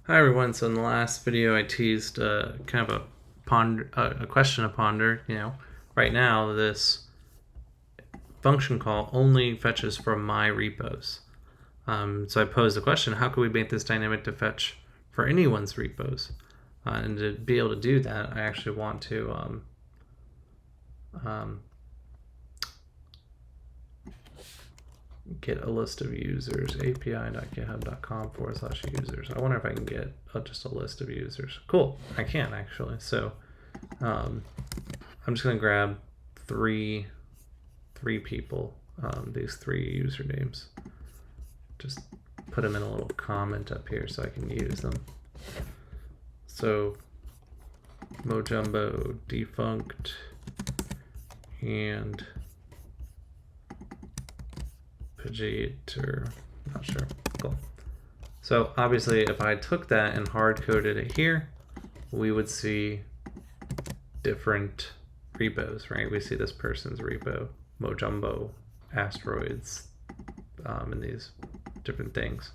Hi everyone. So in the last video, I teased kind of a question to ponder. Right now this function call only fetches from my repos. So I posed the question: how can we make this dynamic to fetch for anyone's repos? And to be able to do that, I actually want to get a list of users, api.github.com/users. I wonder if I can get just a list of users. Cool, I can actually. So I'm just going to grab three people, these three usernames. Just put them in a little comment up here so I can use them. So Mojumbo, Defunct, and Pajit, or not sure. Cool. So obviously if I took that and hard coded it here, we would see different repos, right? We see this person's repo, Mojumbo, asteroids, and these different things.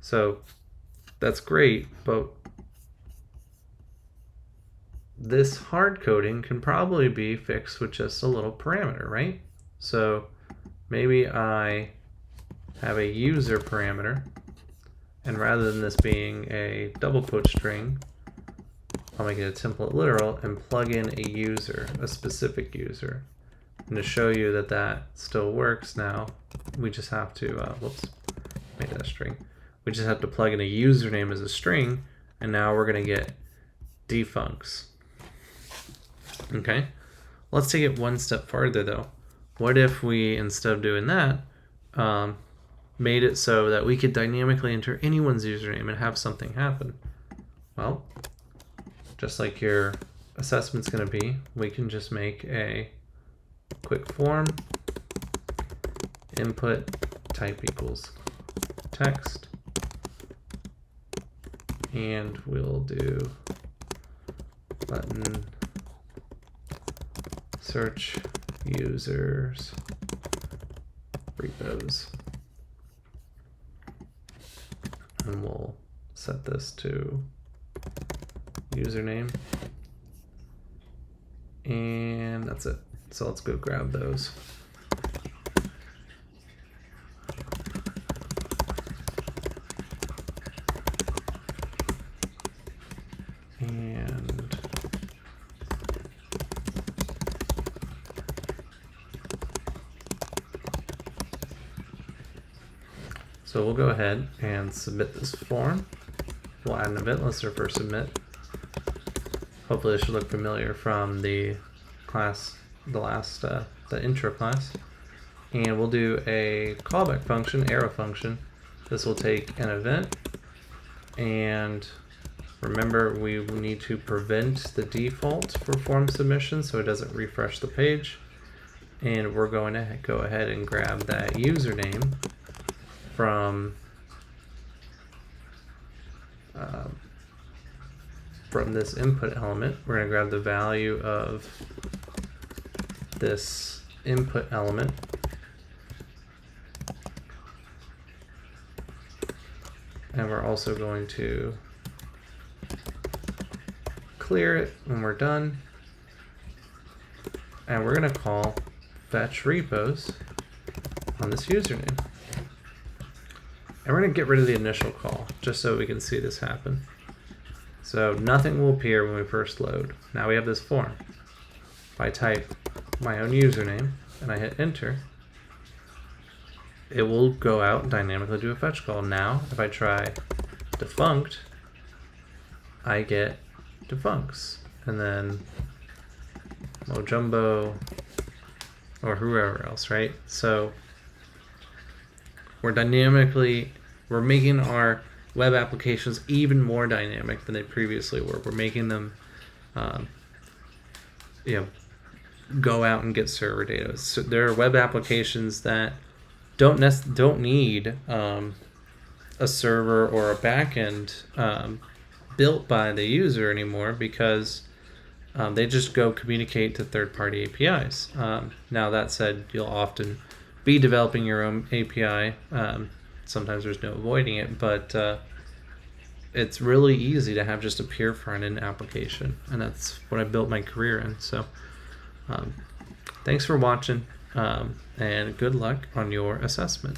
So that's great, but this hard coding can probably be fixed with just a little parameter, right? So maybe I have a user parameter, and rather than this being a double quote string, I'll make it a template literal and plug in a user, a specific user. And to show you that that still works now, we just have to, make that a string. We just have to plug in a username as a string, and now we're going to get defuncts. Okay, let's take it one step farther though. What if we, instead of doing that, made it so that we could dynamically enter anyone's username and have something happen? Well, just like your assessment's going to be, we can just make a quick form, input type equals text, and we'll do button search users repos, and we'll set this to username, and that's it. So let's go grab those. And so we'll go ahead and submit this form. We'll add an event listener for submit. Hopefully this should look familiar from the class, the intro class. And we'll do a callback function, arrow function. This will take an event, and remember we need to prevent the default for form submission so it doesn't refresh the page. And we're going to go ahead and grab that username from this input element. We're going to grab the value of this input element, and we're also going to clear it when we're done, and we're going to call fetch repos on this username. And we're going to get rid of the initial call just so we can see this happen. So nothing will appear when we first load. Now we have this form. If I type my own username and I hit enter, it will go out and dynamically do a fetch call. Now if I try defunct, I get defuncts, and then Mojumbo or whoever else, right? So we're making our web applications even more dynamic than they previously were. We're making them go out and get server data. So there are web applications that don't need a server or a backend built by the user anymore, because they just go communicate to third-party APIs. Now that said, you'll often be developing your own API sometimes there's no avoiding it, but it's really easy to have just a pure front-end application, and that's what I built my career in. So thanks for watching, and good luck on your assessment.